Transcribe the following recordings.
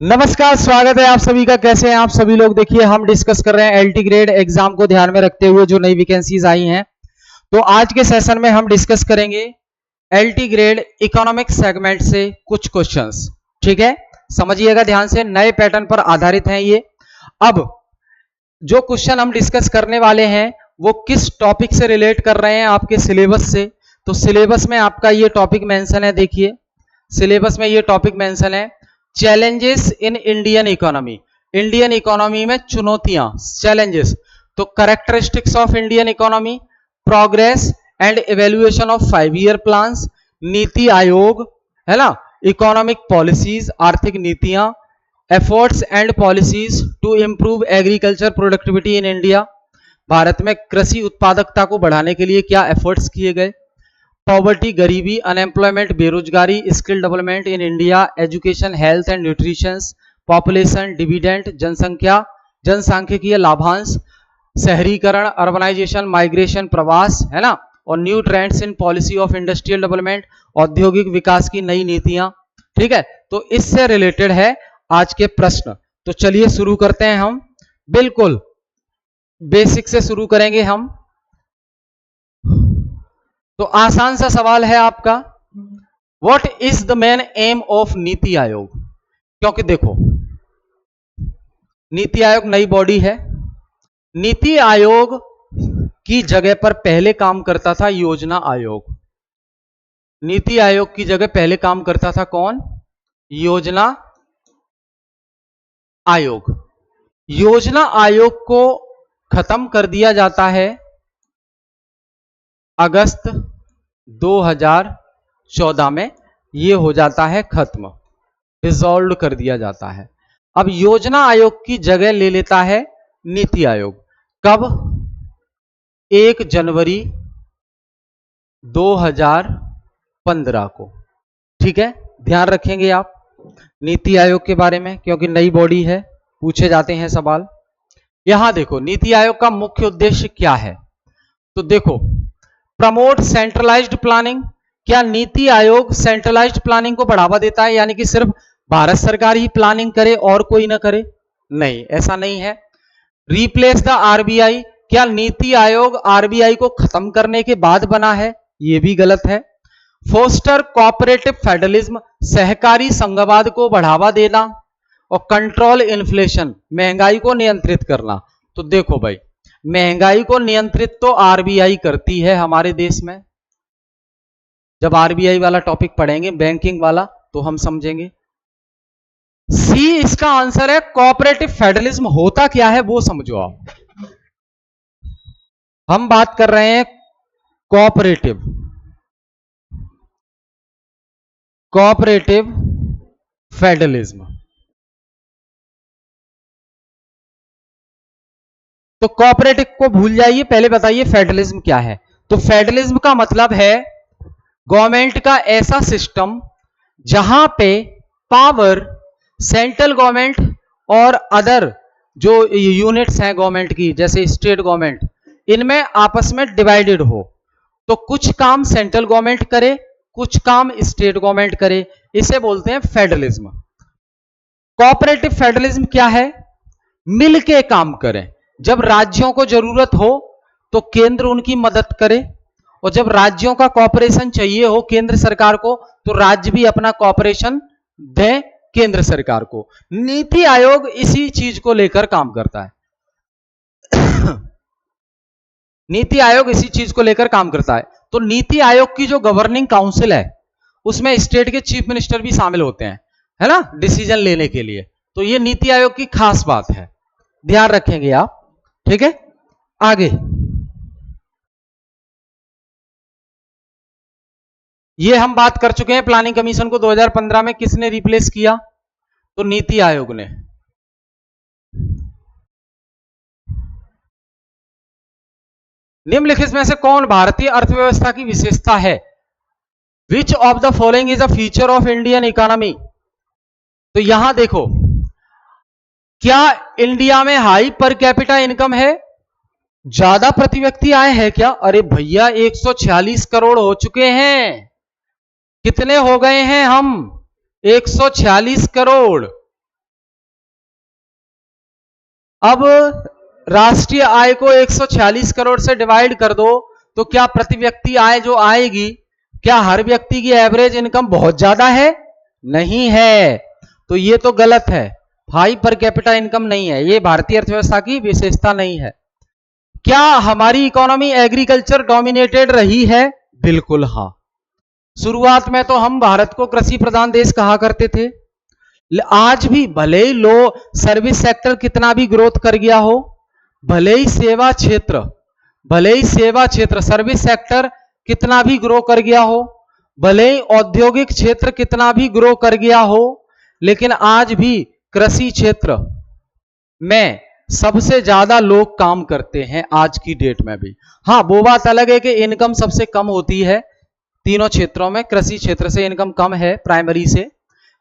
नमस्कार, स्वागत है आप सभी का। कैसे हैं आप सभी लोग। देखिए, हम डिस्कस कर रहे हैं एलटी ग्रेड एग्जाम को ध्यान में रखते हुए जो नई वैकेंसीज आई हैं। तो आज के सेशन में हम डिस्कस करेंगे एलटी ग्रेड इकोनॉमिक सेगमेंट से कुछ क्वेश्चंस। ठीक है, समझिएगा ध्यान से, नए पैटर्न पर आधारित हैं ये। अब जो क्वेश्चन हम डिस्कस करने वाले हैं वो किस टॉपिक से रिलेट कर रहे हैं, आपके सिलेबस से। तो सिलेबस में आपका ये टॉपिक मेंशन है। देखिए, सिलेबस में ये टॉपिक मेंशन है, challenges in Indian economy. Indian economy में चुनौतियां, चैलेंजेस। तो characteristics of Indian economy, progress and evaluation of 5 year plans, NITI Aayog, है ना, इकोनॉमिक पॉलिसीज, आर्थिक नीतियां, efforts and policies to improve agriculture productivity in India. Bharat में कृषि उत्पादकता को बढ़ाने के लिए क्या एफर्ट्स किए गए, पॉवर्टी, गरीबी, अनएम्प्लॉयमेंट, बेरोजगारी, skill development in India, education, health and nutrition, population, dividend, जनसंख्या, जनसांख्यिकीय लाभांश, शहरीकरण, अर्बनाइजेशन, माइग्रेशन, प्रवास, है ना, और new trends in policy of industrial development, औद्योगिक विकास की नई नीतियां। ठीक है, तो इससे रिलेटेड है आज के प्रश्न। तो चलिए शुरू करते हैं हम। बिल्कुल बेसिक से शुरू करेंगे हम। तो आसान सा सवाल है आपका, what is the main M of NITI Aayog. क्योंकि देखो, नीति आयोग नई बॉडी है। नीति आयोग की जगह पर पहले काम करता था योजना आयोग। नीति आयोग की जगह पहले काम करता था कौन? योजना आयोग। योजना आयोग को खत्म कर दिया जाता है अगस्त 2014 में। यह हो जाता है खत्म, डिसॉल्व कर दिया जाता है। अब योजना आयोग की जगह ले लेता है नीति आयोग। कब? 1 जनवरी 2015 को। ठीक है, ध्यान रखेंगे आप नीति आयोग के बारे में, क्योंकि नई बॉडी है, पूछे जाते हैं सवाल। यहां देखो, नीति आयोग का मुख्य उद्देश्य क्या है। तो देखो, प्रमोट सेंट्रलाइज्ड प्लानिंग। क्या नीति आयोग सेंट्रलाइज्ड प्लानिंग को बढ़ावा देता है, यानी कि सिर्फ भारत सरकार ही प्लानिंग करे और कोई ना करे? नहीं, ऐसा नहीं है। Replace the RBI. क्या नीति आयोग आरबीआई को खत्म करने के बाद बना है? यह भी गलत है। फोस्टर कोऑपरेटिव फेडरलिज्म, सहकारी संघवाद को बढ़ावा देना। और कंट्रोल इन्फ्लेशन, महंगाई को नियंत्रित करना। तो देखो भाई, महंगाई को नियंत्रित तो आरबीआई करती है हमारे देश में। जब आरबीआई वाला टॉपिक पढ़ेंगे, बैंकिंग वाला, तो हम समझेंगे। सी इसका आंसर है। कोऑपरेटिव फेडरलिज्म होता क्या है वो समझो आप। हम बात कर रहे हैं कोऑपरेटिव फेडरलिज्म। तो कोऑपरेटिव को भूल जाइए, पहले बताइए फेडरलिज्म क्या है। तो फेडरलिज्म का मतलब है गवर्नमेंट का ऐसा सिस्टम जहां पे पावर सेंट्रल गवर्नमेंट और अदर जो यूनिट्स हैं गवर्नमेंट की, जैसे स्टेट गवर्नमेंट, इनमें आपस में डिवाइडेड हो। तो कुछ काम सेंट्रल गवर्नमेंट करे, कुछ काम स्टेट गवर्नमेंट करे, इसे बोलते हैं फेडरलिज्म। कोऑपरेटिव फेडरलिज्म क्या है? मिलके काम करें। जब राज्यों को जरूरत हो तो केंद्र उनकी मदद करे, और जब राज्यों का कॉपरेशन चाहिए हो केंद्र सरकार को, तो राज्य भी अपना कॉपरेशन दे केंद्र सरकार को। नीति आयोग इसी चीज को लेकर काम करता है। नीति आयोग इसी चीज को लेकर काम करता है। तो नीति आयोग की जो गवर्निंग काउंसिल है, उसमें स्टेट के चीफ मिनिस्टर भी शामिल होते हैं, है ना, डिसीजन लेने के लिए। तो ये नीति आयोग की खास बात है, ध्यान रखेंगे आप। ठीक है, आगे ये हम बात कर चुके हैं। प्लानिंग कमीशन को 2015 में किसने रिप्लेस किया? तो नीति आयोग ने। निम्नलिखित में से कौन भारतीय अर्थव्यवस्था की विशेषता है? विच of the following is a feature of Indian economy. तो यहां देखो, क्या इंडिया में हाई पर कैपिटा इनकम है? ज्यादा प्रति व्यक्ति आय है क्या? अरे भैया, 146 करोड़ हो चुके हैं। कितने हो गए हैं हम? 146 करोड़। अब राष्ट्रीय आय को 146 करोड़ से डिवाइड कर दो तो क्या प्रति व्यक्ति आय जो आएगी, क्या हर व्यक्ति की एवरेज इनकम बहुत ज्यादा है? नहीं है। तो ये तो गलत है, हाई पर कैपिटा इनकम नहीं है, ये भारतीय अर्थव्यवस्था की विशेषता नहीं है। क्या हमारी इकोनॉमी एग्रीकल्चर डोमिनेटेड रही है? बिल्कुल हां। शुरुआत में तो हम भारत को कृषि प्रधान देश कहा करते थे। आज भी भले ही लो सर्विस सेक्टर कितना भी ग्रोथ कर गया हो, भले ही सेवा क्षेत्र सर्विस सेक्टर कितना भी ग्रो कर गया हो, भले ही औद्योगिक क्षेत्र कितना भी ग्रो कर गया हो, लेकिन आज भी कृषि क्षेत्र में सबसे ज्यादा लोग काम करते हैं आज की डेट में भी। हां, वो बात अलग है कि इनकम सबसे कम होती है तीनों क्षेत्रों में, कृषि क्षेत्र से इनकम कम है प्राइमरी से,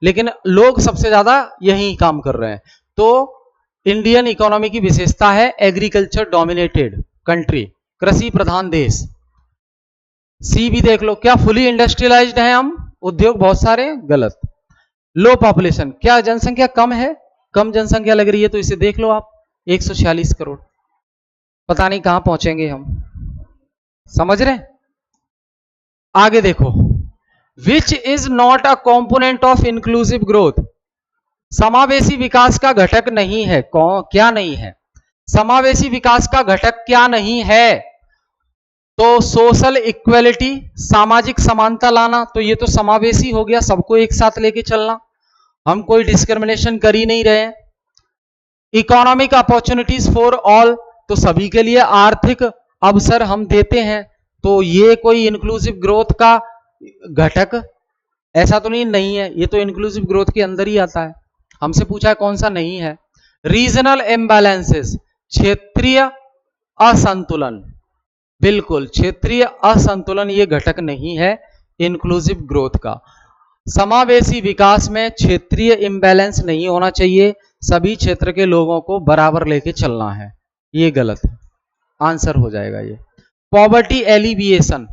लेकिन लोग सबसे ज्यादा यही काम कर रहे हैं। तो इंडियन इकोनॉमी की विशेषता है एग्रीकल्चर डोमिनेटेड कंट्री, कृषि प्रधान देश। सी भी देख लो, क्या फुली इंडस्ट्रियलाइज्ड है हम? उद्योग बहुत सारे? गलत। लो पॉपुलेशन, क्या जनसंख्या कम है? कम जनसंख्या लग रही है, तो इसे देख लो आप, 146 करोड़, पता नहीं कहां पहुंचेंगे हम, समझ रहे? आगे देखो, which is not a component of inclusive growth, समावेशी विकास का घटक नहीं है। क्या नहीं है? समावेशी विकास का घटक क्या नहीं है? तो सोशल इक्वेलिटी, सामाजिक समानता लाना, तो ये तो समावेशी हो गया, सबको एक साथ लेके चलना, हम कोई डिस्क्रिमिनेशन कर ही नहीं रहे हैं। इकोनॉमिक अपॉर्चुनिटीज फॉर ऑल, तो सभी के लिए आर्थिक अवसर हम देते हैं, तो ये कोई इंक्लूसिव ग्रोथ का घटक ऐसा तो नहीं है, ये तो इंक्लूसिव ग्रोथ के अंदर ही आता है। हमसे पूछा है कौन सा नहीं है। रीजनल इम्बैलेंसेस, क्षेत्रीय असंतुलन, बिल्कुल क्षेत्रीय असंतुलन ये घटक नहीं है इंक्लूसिव ग्रोथ का। समावेशी विकास में क्षेत्रीय इम्बैलेंस नहीं होना चाहिए, सभी क्षेत्र के लोगों को बराबर लेके चलना है, ये गलत है, आंसर हो जाएगा ये। पॉवर्टी एलिविएशन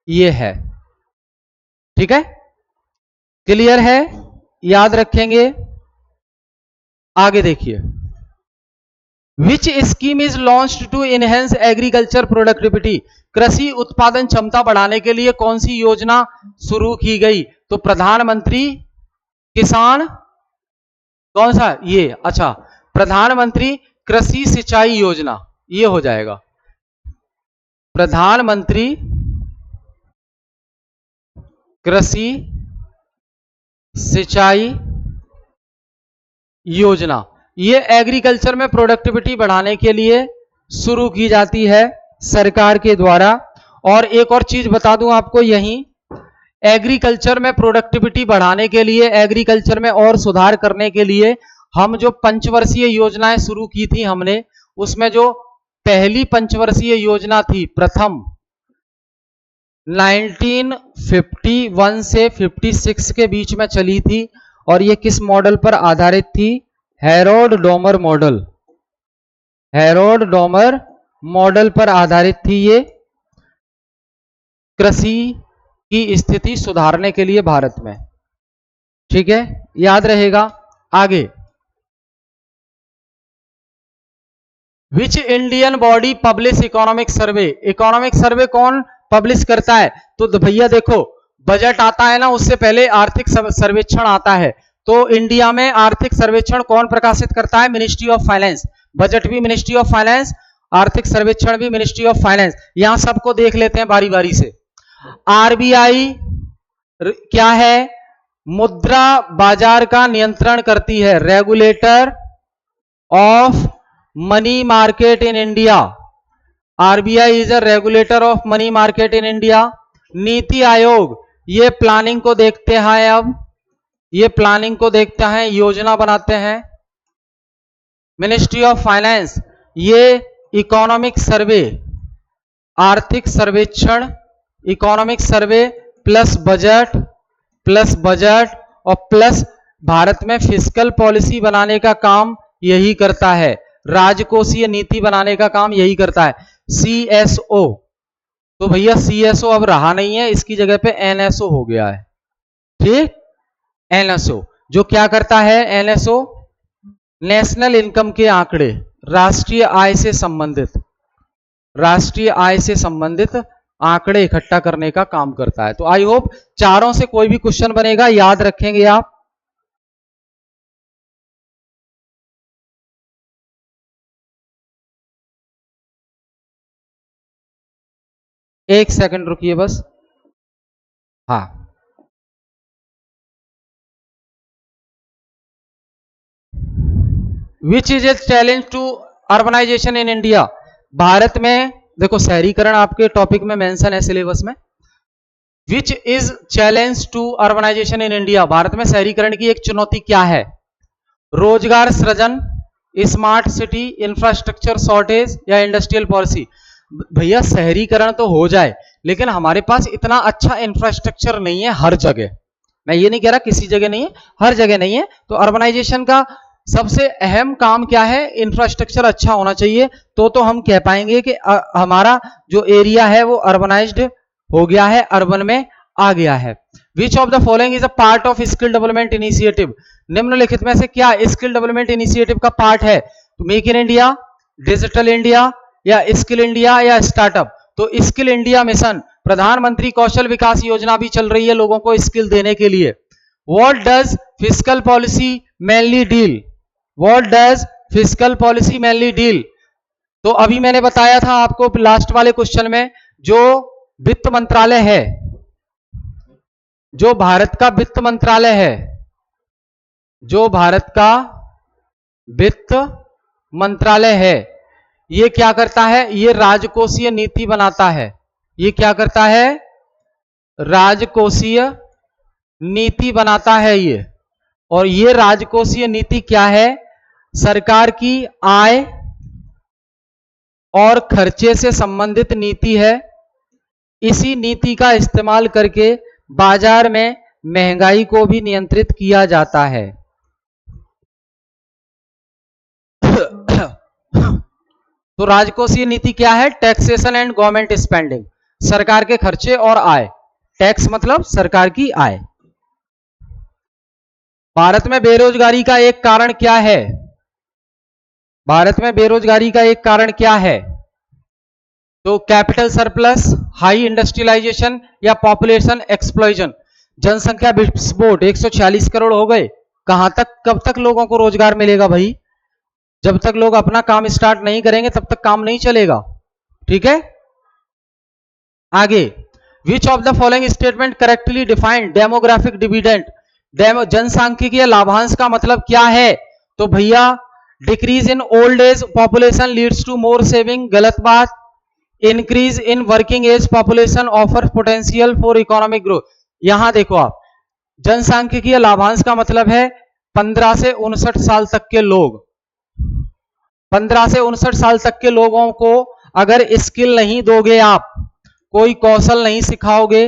ये है, ठीक है, क्लियर है, याद रखेंगे। आगे देखिए, which scheme is launched to enhance agriculture productivity, कृषि उत्पादन क्षमता बढ़ाने के लिए कौन सी योजना शुरू की गई? तो प्रधानमंत्री किसान, कौन सा ये, अच्छा, प्रधानमंत्री कृषि सिंचाई योजना, ये हो जाएगा, प्रधानमंत्री कृषि सिंचाई योजना। ये एग्रीकल्चर में प्रोडक्टिविटी बढ़ाने के लिए शुरू की जाती है सरकार के द्वारा। और एक और चीज बता दूं आपको, यहीं एग्रीकल्चर में प्रोडक्टिविटी बढ़ाने के लिए, एग्रीकल्चर में और सुधार करने के लिए हम जो पंचवर्षीय योजनाएं शुरू की थी हमने, उसमें जो पहली पंचवर्षीय योजना थी प्रथम 1951 से 56 के बीच में चली थी, और ये किस मॉडल पर आधारित थी? Harold Domar model, Harold Domar model पर आधारित थी ये, कृषि की स्थिति सुधारने के लिए भारत में, ठीक है, याद रहेगा। आगे, which Indian body publish economic survey, economic survey कौन पब्लिश करता है? तो भैया देखो, बजट आता है ना, उससे पहले आर्थिक सर्वेक्षण आता है, तो इंडिया में आर्थिक सर्वेक्षण कौन प्रकाशित करता है? मिनिस्ट्री ऑफ फाइनेंस, बजट भी मिनिस्ट्री ऑफ फाइनेंस, आर्थिक सर्वेक्षण भी मिनिस्ट्री ऑफ फाइनेंस। यहां सबको देख लेते हैं बारी बारी से। आरबीआई क्या है? मुद्रा बाजार का नियंत्रण करती है, regulator of money market in India, RBI is a regulator of money market in India. NITI Aayog ये प्लानिंग को देखते हैं, अब ये प्लानिंग को देखते हैं, योजना बनाते हैं। मिनिस्ट्री ऑफ फाइनेंस ये इकोनॉमिक सर्वे, आर्थिक सर्वेक्षण, इकोनॉमिक सर्वे प्लस बजट और प्लस भारत में फिस्कल पॉलिसी बनाने का काम यही करता है, राजकोषीय नीति बनाने का काम यही करता है। सीएसओ, तो भैया सीएसओ अब रहा नहीं है, इसकी जगह पे एनएसओ हो गया है, ठीक, एनएसओ जो क्या करता है? एनएसओ नेशनल इनकम के आंकड़े, राष्ट्रीय आय से संबंधित आंकड़े इकट्ठा करने का काम करता है। तो आई होप चारों से कोई भी क्वेश्चन बनेगा याद रखेंगे आप। एक सेकंड रुकिए बस। हाँ, which is a challenge to urbanisation in India. Bharat में देखो शहरीकरण आपके टॉपिक में मेंशन है सिलेबस में। Which is challenge to urbanisation in India, Bharat में शहरीकरण की एक चुनौती क्या है? रोजगार सृजन, स्मार्ट सिटी, इंफ्रास्ट्रक्चर शॉर्टेज या इंडस्ट्रियल पॉलिसी। भैया शहरीकरण तो हो जाए लेकिन हमारे पास इतना अच्छा इंफ्रास्ट्रक्चर नहीं है हर जगह। मैं ये नहीं कह रहा किसी जगह नहीं है, हर जगह नहीं है। तो अर्बनाइजेशन का सबसे अहम काम क्या है? इंफ्रास्ट्रक्चर अच्छा होना चाहिए। तो हम कह पाएंगे कि हमारा जो एरिया है वो अर्बनाइज्ड हो गया है, अर्बन में आ गया है। विच of the following is a part of skill development initiative, निम्नलिखित में से क्या स्किल डेवलपमेंट इनिशिएटिव का पार्ट है? तो make in India, digital India या स्किल इंडिया या स्टार्टअप। तो स्किल इंडिया मिशन, प्रधानमंत्री कौशल विकास योजना भी चल रही है लोगों को स्किल देने के लिए। What does fiscal policy mainly deal, what does fiscal policy mainly deal. तो अभी मैंने बताया था आपको लास्ट वाले क्वेश्चन में, जो वित्त मंत्रालय है, जो भारत का वित्त मंत्रालय है, जो भारत का वित्त मंत्रालय है, ये क्या करता है? ये राजकोषीय नीति बनाता है। ये क्या करता है? राजकोषीय नीति बनाता है ये। और ये राजकोषीय नीति क्या है? सरकार की आय और खर्चे से संबंधित नीति है। इसी नीति का इस्तेमाल करके बाजार में महंगाई को भी नियंत्रित किया जाता है। तो राजकोषीय नीति क्या है? टैक्सेशन एंड गवर्नमेंट स्पेंडिंग, सरकार के खर्चे और आय। टैक्स मतलब सरकार की आय। भारत में बेरोजगारी का एक कारण क्या है? भारत में बेरोजगारी का एक कारण क्या है? तो कैपिटल सरप्लस, हाई इंडस्ट्रियलाइजेशन या पॉपुलेशन एक्सप्लोजन। जनसंख्या विस्फोट, 146 करोड़ हो गए। कहां तक, कब तक लोगों को रोजगार मिलेगा भाई? जब तक लोग अपना काम स्टार्ट नहीं करेंगे तब तक काम नहीं चलेगा। ठीक है, आगे। Which of the following statement correctly defined demographic dividend, जनसांख्यिकीय लाभांश का मतलब क्या है? तो भैया decrease in old age population leads to more saving, गलत बात। Increase in working age population offer potential for economic growth. यहां देखो आप, जनसांख्यिकीय लाभांश का मतलब है 15 से 59 साल तक के लोग। 15 से 59 साल तक के लोगों को अगर स्किल नहीं दोगे आप, कोई कौशल नहीं सिखाओगे,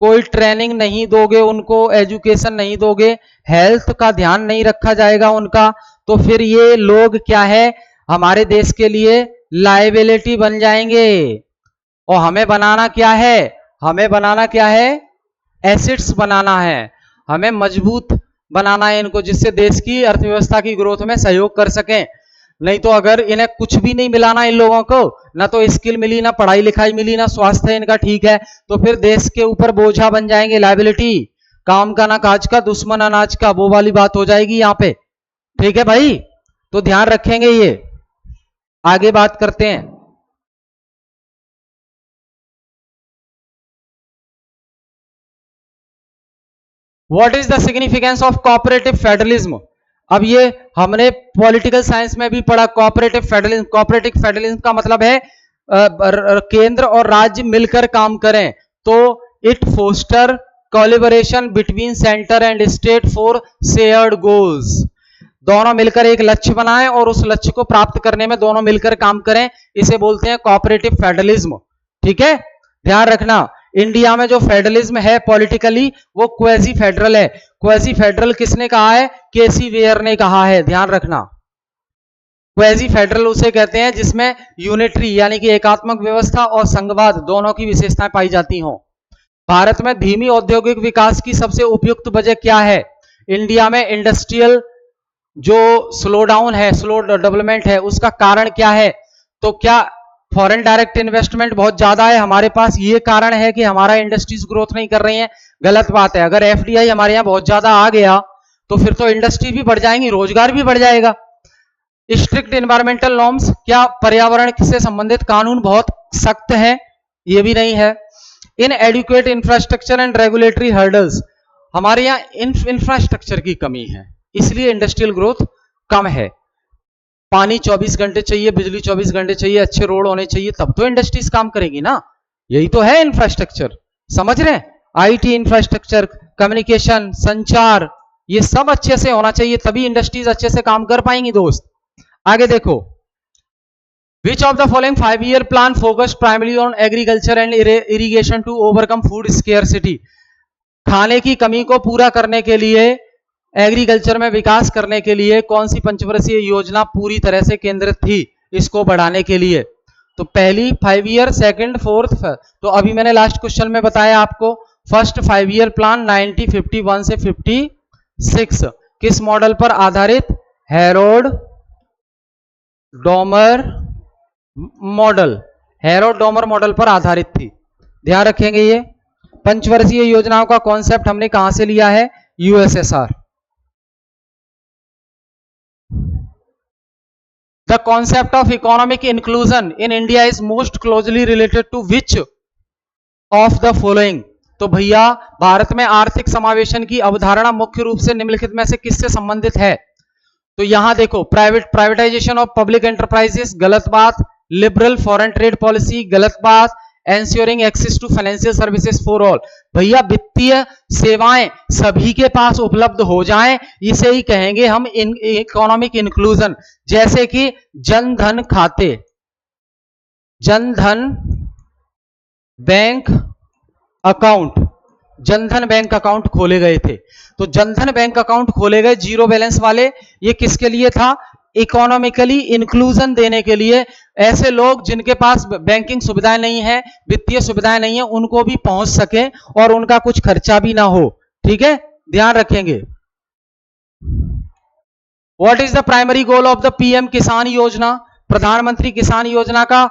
कोई ट्रेनिंग नहीं दोगे, उनको एजुकेशन नहीं दोगे, हेल्थ का ध्यान नहीं रखा जाएगा उनका, तो फिर ये लोग क्या है? हमारे देश के लिए लायबिलिटी बन जाएंगे। और हमें बनाना क्या है? हमें बनाना क्या है? एसेट्स बनाना है। हमें मजबूत बनाना है इनको, जिससे देश की अर्थव्यवस्था की ग्रोथ में सहयोग कर सकें। नहीं तो अगर इन्हें कुछ भी नहीं मिलाना इन लोगों को, ना तो स्किल मिली, ना पढ़ाई लिखाई मिली, ना स्वास्थ्य इनका ठीक है, तो फिर देश के ऊपर बोझा बन जाएंगे, लायबिलिटी। काम का ना काज का, दुश्मन अनाज का, वो वाली बात हो जाएगी यहाँ पे। ठीक है भाई, तो ध्यान रखेंगे ये। आगे बात करते हैं। What is the significance of cooperative federalism. अब ये हमने पॉलिटिकल साइंस में भी पढ़ा, कोऑपरेटिव फेडरलिज्म। कोऑपरेटिव फेडरलिज्म का मतलब है केंद्र और राज्य मिलकर काम करें। तो it foster collaboration between centre and state for shared goals. दोनों मिलकर एक लक्ष्य बनाएं और उस लक्ष्य को प्राप्त करने में दोनों मिलकर काम करें, इसे बोलते हैं कोऑपरेटिव फेडरलिज्म। ठीक है, ध्यान रखना। इंडिया में जो फेडरलिज्म है पॉलिटिकली, वो क्वेजी फेडरल है। क्वेजी फेडरल किसने कहा है? केसी वेयर ने कहा है, ध्यान रखना। क्वेजी फेडरल उसे कहते हैं जिसमें यूनिटरी यानी कि एकात्मक व्यवस्था और संघवाद दोनों की विशेषताएं पाई जाती हों। भारत में धीमी औद्योगिक विकास की सबसे उपयुक्त वजह क्या है? इंडिया में इंडस्ट्रियल जो स्लो डाउन है, स्लो डेवलपमेंट है, उसका कारण क्या है? तो क्या फॉरेन डायरेक्ट इन्वेस्टमेंट बहुत ज्यादा है हमारे पास, ये कारण है कि हमारा इंडस्ट्रीज ग्रोथ नहीं कर रही है? गलत बात है। अगर एफडीआई हमारे यहाँ बहुत ज्यादा आ गया तो फिर तो इंडस्ट्री भी बढ़ जाएंगी, रोजगार भी बढ़ जाएगा। स्ट्रिक्ट एनवायरमेंटल नॉर्म्स, क्या पर्यावरण से संबंधित कानून बहुत सख्त है? ये भी नहीं है। Inadequate infrastructure and regulatory hurdles, हमारे यहाँ इंफ्रास्ट्रक्चर की कमी है, इसलिए इंडस्ट्रियल ग्रोथ कम है। पानी 24 घंटे चाहिए, बिजली 24 घंटे चाहिए, अच्छे रोड होने चाहिए, तब तो इंडस्ट्रीज काम करेगी ना। यही तो है इंफ्रास्ट्रक्चर, समझ रहे हैं? आईटी इंफ्रास्ट्रक्चर, कम्युनिकेशन, संचार, ये सब अच्छे से होना चाहिए, तभी इंडस्ट्रीज अच्छे से काम कर पाएंगी दोस्त। आगे देखो, which of the following 5-year plan focused primary on agriculture and irrigation to overcome food scarcity, खाने की कमी को पूरा करने के लिए, एग्रीकल्चर में विकास करने के लिए कौन सी पंचवर्षीय योजना पूरी तरह से केंद्रित थी इसको बढ़ाने के लिए? तो पहली 5 year, सेकंड, फोर्थ। तो अभी मैंने लास्ट क्वेश्चन में बताया आपको, फर्स्ट 5-year प्लान 1951 से 56 किस मॉडल पर आधारित? Harold Domar model, Harold Domar model पर आधारित थी। ध्यान रखेंगे, ये पंचवर्षीय योजनाओं का कॉन्सेप्ट हमने कहां से लिया है? USSR. The concept of economic inclusion in India is most closely related to which of the following? तो भैया भारत में आर्थिक समावेशन की अवधारणा मुख्य रूप से निम्नलिखित में से किससे संबंधित है? तो यहां देखो, प्राइवेटाइजेशन ऑफ पब्लिक एंटरप्राइजेस, गलत बात। लिबरल फॉरेन ट्रेड पॉलिसी, गलत बात। Ensuring access to financial services for all, भैया वित्तीय सेवाएं सभी के पास उपलब्ध हो जाएं, इसे ही कहेंगे हम इकोनॉमिक इंक्लूजन। जैसे कि जनधन खाते, Jan Dhan bank account, Jan Dhan bank account खोले गए थे, तो जनधन बैंक अकाउंट खोले गए जीरो बैलेंस वाले, ये किसके लिए था? इकोनॉमिकली इंक्लूजन देने के लिए। ऐसे लोग जिनके पास बैंकिंग सुविधाएं नहीं है, वित्तीय सुविधाएं नहीं है, उनको भी पहुंच सके और उनका कुछ खर्चा भी ना हो। ठीक है, ध्यान रखेंगे। What is the primary goal of the PM किसान योजना? प्रधानमंत्री किसान योजना का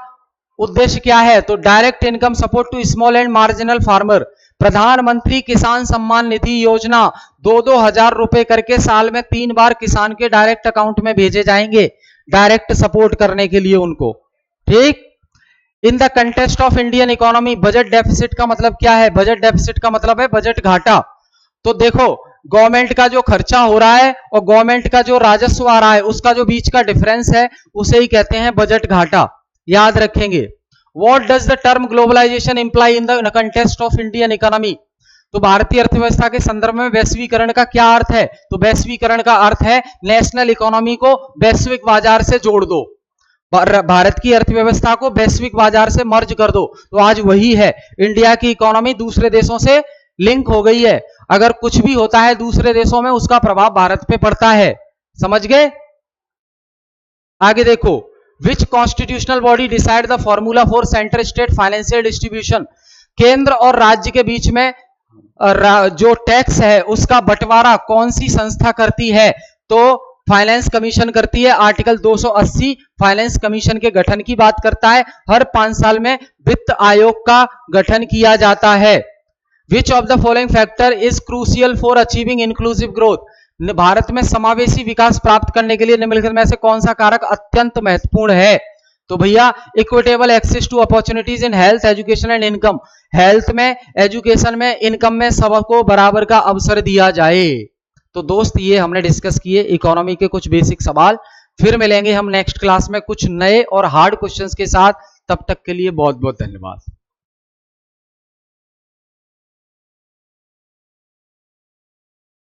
उद्देश्य क्या है? तो direct income support to small and marginal farmer. प्रधानमंत्री किसान सम्मान निधि योजना 2-2 हजार रुपए करके साल में 3 बार किसान के डायरेक्ट अकाउंट में भेजे जाएंगे, डायरेक्ट सपोर्ट करने के लिए उनको। ठीक। In the context of Indian economy, budget deficit का मतलब क्या है? बजट डेफिसिट का मतलब है बजट घाटा। तो देखो, गवर्नमेंट का जो खर्चा हो रहा है और गवर्नमेंट का जो राजस्व आ रहा है, उसका जो बीच का डिफरेंस है, उसे ही कहते हैं बजट घाटा। याद रखेंगे। What does the term globalization imply in the context of Indian economy? तो भारतीय अर्थव्यवस्था के संदर्भ में वैश्वीकरण का क्या अर्थ है? तो वैश्वीकरण का अर्थ है नेशनल इकोनॉमी को वैश्विक बाजार से जोड़ दो, भारत की अर्थव्यवस्था को वैश्विक बाजार से मर्ज कर दो। तो आज वही है, इंडिया की इकोनॉमी दूसरे देशों से लिंक हो गई है। अगर कुछ भी होता है दूसरे देशों में, उसका प्रभाव भारत पे पड़ता है। समझ गए? आगे देखो, Which constitutional body decide the formula for center state financial distribution? केंद्र और राज्य के बीच में जो टैक्स है उसका बंटवारा कौन सी संस्था करती है? तो फाइनेंस कमीशन करती है। आर्टिकल 280 फाइनेंस कमीशन के गठन की बात करता है। हर 5 साल में वित्त आयोग का गठन किया जाता है। Which of the following factor is crucial for achieving inclusive growth? Bharat में समावेशी विकास प्राप्त करने के लिए निम्नलिखित में से कौन सा कारक अत्यंत महत्वपूर्ण है? तो भैया equitable access to opportunities in health, education and income. Health में, एजुकेशन में, इनकम में सबको बराबर का अवसर दिया जाए। तो दोस्त, ये हमने डिस्कस किए इकोनॉमी के कुछ बेसिक सवाल। फिर मिलेंगे हम नेक्स्ट क्लास में कुछ नए और हार्ड क्वेश्चंस के साथ। तब तक के लिए बहुत बहुत धन्यवाद।